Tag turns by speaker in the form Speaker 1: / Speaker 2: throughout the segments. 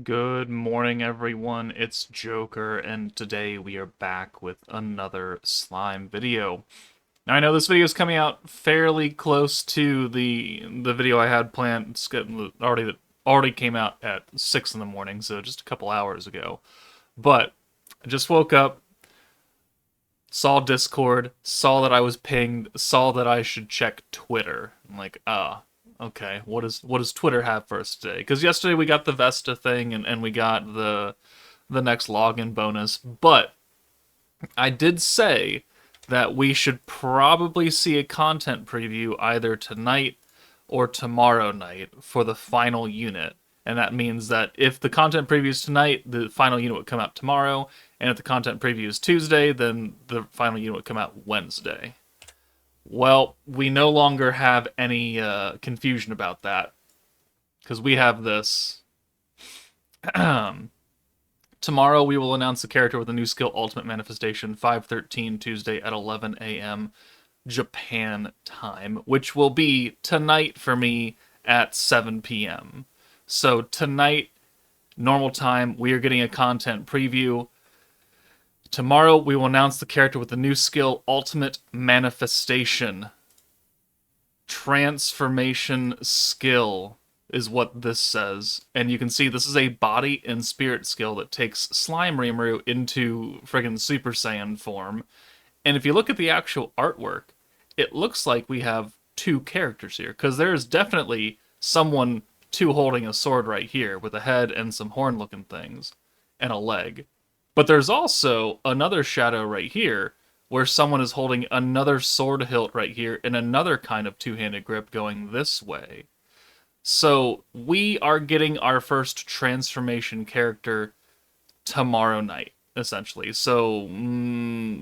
Speaker 1: Good morning, everyone. It's Joker, and today we are back with another slime video. Now, I know this video is coming out fairly close to the video I had planned. Already came out at 6 in the morning, so just a couple hours ago. But I just woke up, saw Discord, saw that I was pinged, saw that I should check Twitter. I'm like, okay, what does Twitter have for us today? Because yesterday we got the Vesta thing and we got the next login bonus, but I did say that we should probably see a content preview either tonight or tomorrow night for the final unit. And that means that if the content preview is tonight, the final unit would come out tomorrow. And if the content preview is Tuesday, then the final unit would come out Wednesday. Well, we no longer have any confusion about that because we have this. Tomorrow we will announce the character with a new skill Ultimate Manifestation 5/13 Tuesday at 11 a.m. Japan time, which will be tonight for me at 7 p.m. So tonight, normal time, we are getting a content preview. Tomorrow we will announce the character with the new skill Ultimate Manifestation. Transformation skill is what this says. And you can see this is a body and spirit skill that takes Slime Rimuru into friggin' Super Saiyan form. And if you look at the actual artwork, it looks like we have two characters here, because there is definitely someone two holding a sword right here with a head and some horn looking things and a leg. But there's also another shadow right here where someone is holding another sword hilt right here and another kind of two-handed grip going this way. So we are getting our first transformation character tomorrow night, essentially. So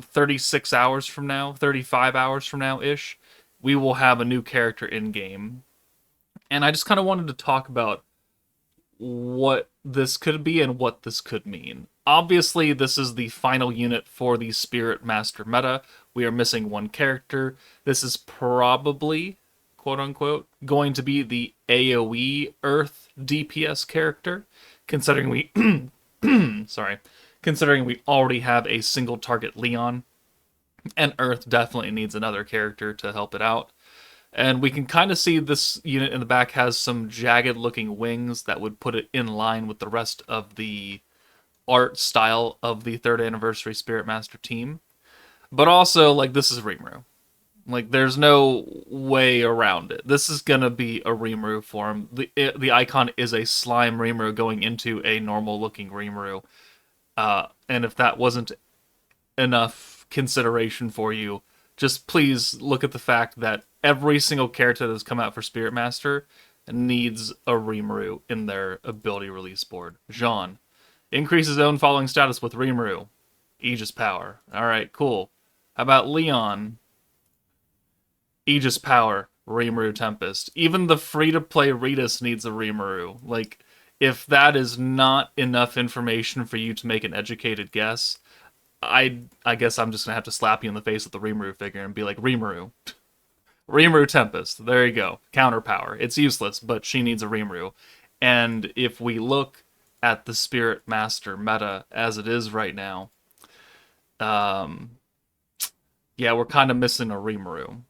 Speaker 1: 36 hours from now, 35 hours from now-ish, we will have a new character in-game. And I just kind of wanted to talk about what this could be and what this could mean. Obviously, this is the final unit for the Spirit Master meta. We are missing one character. This is probably, quote unquote, going to be the AoE Earth DPS character, considering we considering we already have a single target Leon, and Earth definitely needs another character to help it out. And we can kind of see this unit in the back has some jagged looking wings that would put it in line with the rest of the art style of the 3rd anniversary Spirit Master team. But also, like, this is Rimuru. Like, there's no way around it. This is gonna be a Rimuru form. The icon is a slime Rimuru going into a normal looking Rimuru. And if that wasn't enough consideration for you, just please look at the fact that every single character that has come out for Spirit Master needs a Rimuru in their ability release board. Jean increases own following status with Rimuru. Aegis power. Alright, cool. How about Leon? Aegis power. Rimuru Tempest. Even the free-to-play Ritas needs a Rimuru. Like, if that is not enough information for you to make an educated guess, I guess I'm just gonna have to slap you in the face with the Rimuru figure and be like, Rimuru. Rimuru Tempest. There you go. Counter power. It's useless, but she needs a Rimuru. And if we look at the Spirit Master meta as it is right now, yeah, we're kind of missing a Rimuru.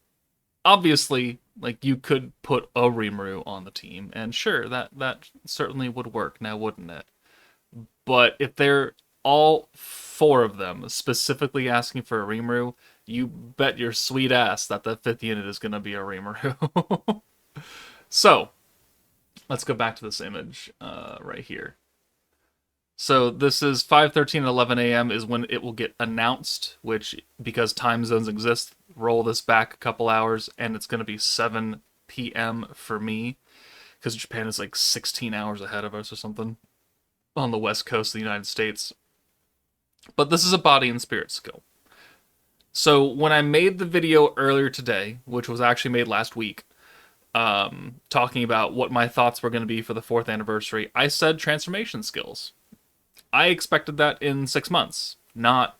Speaker 1: Obviously, like, you could put a Rimuru on the team, and sure, that certainly would work now, wouldn't it? But if they're all four of them specifically asking for a Rimuru, you bet your sweet ass that the 5th unit is going to be a Rimuru. So, let's go back to this image right here. So this is 5:13 and 11 a.m. is when it will get announced, which, because time zones exist, roll this back a couple hours, and it's going to be 7 p.m. for me, because Japan is like 16 hours ahead of us or something on the west coast of the United States. But this is a body and spirit skill. So when I made the video earlier today, which was actually made last week, talking about what my thoughts were going to be for the 4th anniversary, I said transformation skills. I expected that in 6 months, not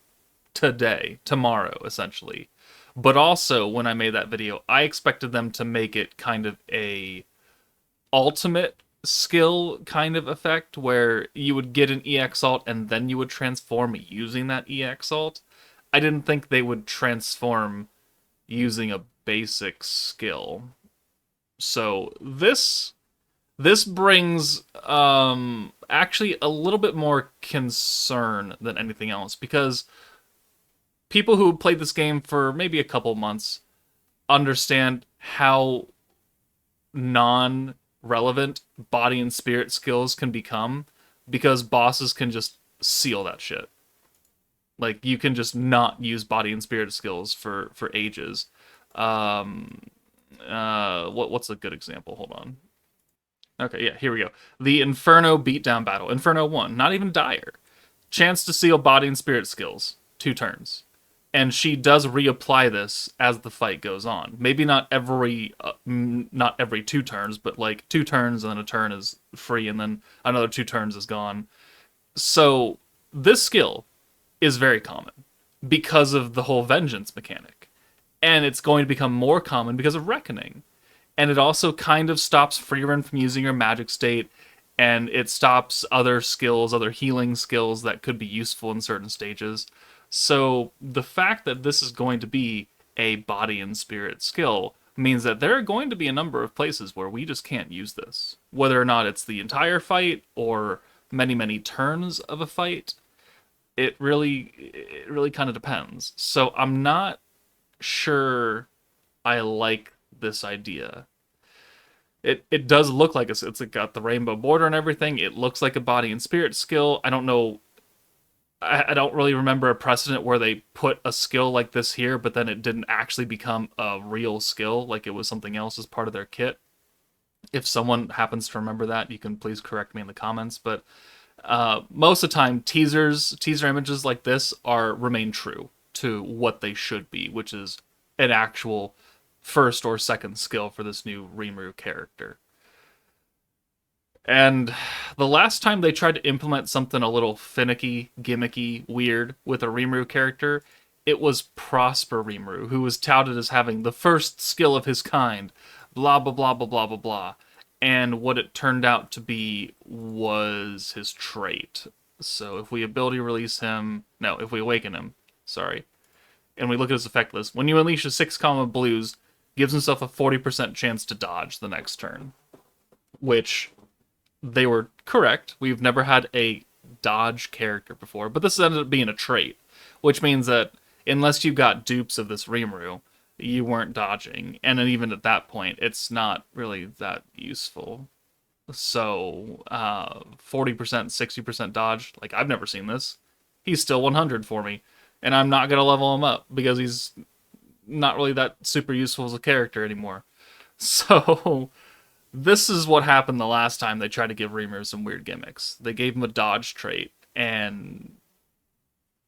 Speaker 1: today, tomorrow, essentially. But also, when I made that video, I expected them to make it kind of a ultimate skill kind of effect where you would get an EX alt and then you would transform using that EX alt. I didn't think they would transform using a basic skill. So this brings actually a little bit more concern than anything else, because people who played this game for maybe a couple months understand how non-relevant body and spirit skills can become, because bosses can just seal that shit. Like, you can just not use body and spirit skills for ages. Um, what's a good example? Hold on. Okay, yeah, here we go. The Inferno beatdown battle. Inferno 1, not even dire. Chance to seal body and spirit skills, 2 turns. And she does reapply this as the fight goes on. Maybe not every 2 turns, but like 2 turns and then a turn is free and then another 2 turns is gone. So this skill is very common because of the whole vengeance mechanic. And it's going to become more common because of Reckoning. And it also kind of stops Freerun from using her magic state, and it stops other skills, other healing skills that could be useful in certain stages. So the fact that this is going to be a body and spirit skill means that there are going to be a number of places where we just can't use this. Whether or not it's the entire fight or many, many turns of a fight, it really kind of depends. So I'm not sure I like this idea. It does look like it's got the rainbow border and everything. It looks like a body and spirit skill. I don't know. I don't really remember a precedent where they put a skill like this here, but then it didn't actually become a real skill, like it was something else as part of their kit. If someone happens to remember that, you can please correct me in the comments. But most of the time, teaser images like this remain true to what they should be, which is an actual first or second skill for this new Rimuru character. And the last time they tried to implement something a little finicky, gimmicky, weird with a Rimuru character, it was Prosper Rimuru, who was touted as having the first skill of his kind, blah, blah, blah, blah, blah, blah, blah. And what it turned out to be was his trait. So if we ability release him, no, if we awaken him, sorry, and we look at his effect list, when you unleash a 6 comma blues, gives himself a 40% chance to dodge the next turn. Which, they were correct. We've never had a dodge character before, but this ended up being a trait, which means that unless you got dupes of this Rimuru, you weren't dodging, and then even at that point, it's not really that useful. So, 40%, 60% dodge, like, I've never seen this. He's still 100 for me, and I'm not gonna level him up, because he's not really that super useful as a character anymore. So, this is what happened the last time they tried to give Rimuru some weird gimmicks. They gave him a dodge trait, and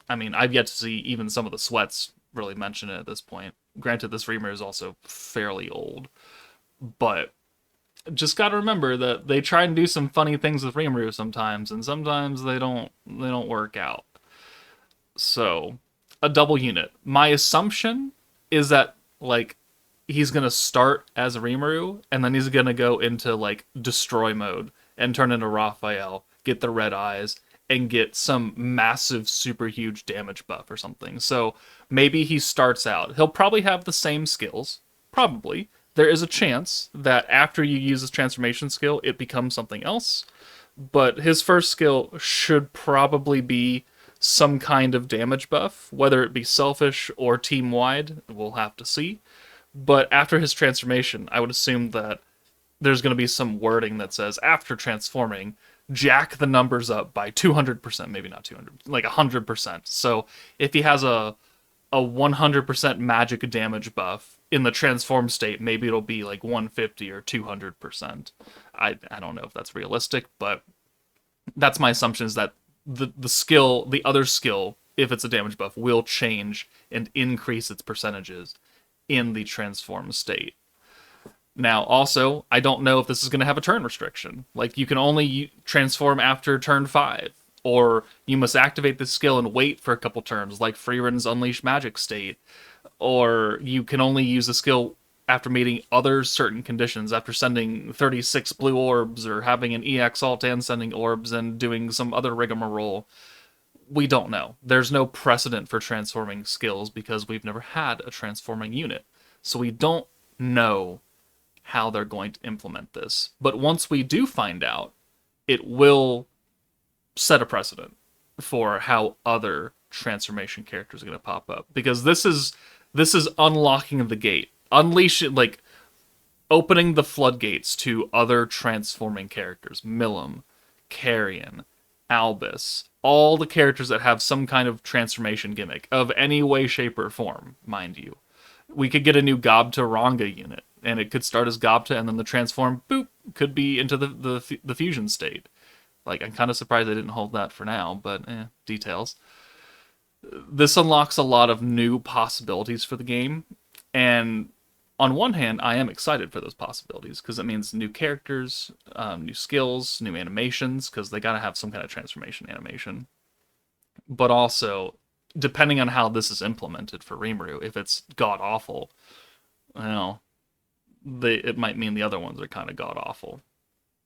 Speaker 1: I mean, I've yet to see even some of the sweats really mention it at this point. Granted, this Rimuru is also fairly old, but just got to remember that they try and do some funny things with Rimuru sometimes, and sometimes they don't work out. So, a double unit. My assumption is that, like, he's gonna start as Rimuru, and then he's gonna go into, like, destroy mode and turn into Raphael, get the red eyes, and get some massive, super huge damage buff or something. So maybe he starts out. He'll probably have the same skills. Probably. There is a chance that after you use his transformation skill, it becomes something else. But his first skill should probably be some kind of damage buff, whether it be selfish or team-wide. We'll have to see. But after his transformation, I would assume that there's going to be some wording that says, after transforming, jack the numbers up by 200%, maybe not 200, like 100%. So if he has a 100% magic damage buff in the transform state, maybe it'll be like 150 or 200%. I don't know if that's realistic, but that's my assumption, is that the other skill, if it's a damage buff, will change and increase its percentages in the transform state. Now, also, I don't know if this is going to have a turn restriction. Like, you can only transform after turn 5, or you must activate this skill and wait for a couple turns, like Freerun's Unleash Magic state, or you can only use the skill after meeting other certain conditions, after sending 36 blue orbs or having an EX alt and sending orbs and doing some other rigmarole. We don't know. There's no precedent for transforming skills because we've never had a transforming unit. So we don't know how they're going to implement this. But once we do find out, it will set a precedent for how other transformation characters are going to pop up, because this is unlocking the gate, unleashing, like, opening the floodgates to other transforming characters. Milim, Carrion, Albus, all the characters that have some kind of transformation gimmick of any way, shape, or form, mind you. We could get a new Gobta Ranga unit, and it could start as Gobta, and then the transform, boop, could be into the fusion state. Like, I'm kind of surprised they didn't hold that for now, but details. This unlocks a lot of new possibilities for the game, and on one hand, I am excited for those possibilities because it means new characters, new skills, new animations, because they gotta have some kind of transformation animation. But also, depending on how this is implemented for Rimuru, if it's god awful, well, it might mean the other ones are kind of god awful.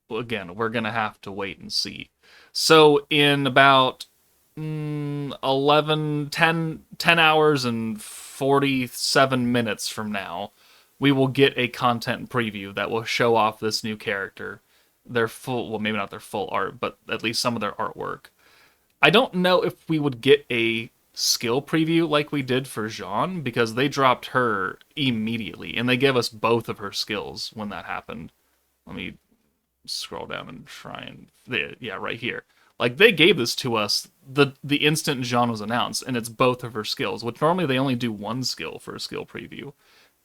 Speaker 1: Again, we're gonna have to wait and see. So in about 10 hours and 47 minutes from now, we will get a content preview that will show off this new character. Their full, well, maybe not their full art, but at least some of their artwork. I don't know if we would get a skill preview like we did for Jean, because they dropped her immediately, and they gave us both of her skills when that happened. Let me scroll down and try and... yeah, right here. Like, they gave this to us the instant Jean was announced, and it's both of her skills, which normally they only do one skill for a skill preview.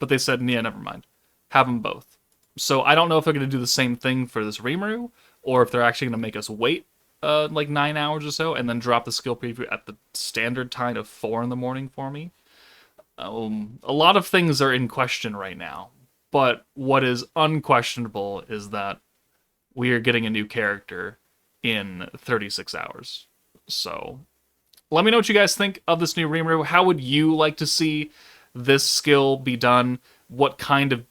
Speaker 1: But they said, yeah, never mind. Have them both. So I don't know if they're going to do the same thing for this Rimuru, or if they're actually going to make us wait like 9 hours or so, and then drop the skill preview at the standard time of 4 in the morning for me. A lot of things are in question right now, but what is unquestionable is that we are getting a new character in 36 hours. So let me know what you guys think of this new Rimuru. How would you like to see this skill be done? What kind of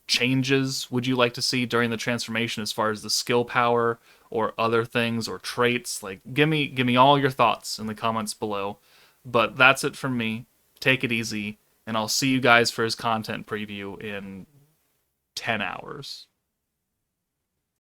Speaker 1: changes would you like to see during the transformation as far as the skill power or other things or traits? Like, give me all your thoughts in the comments below. But that's it from me. Take it easy, and I'll see you guys for his content preview in 10 hours.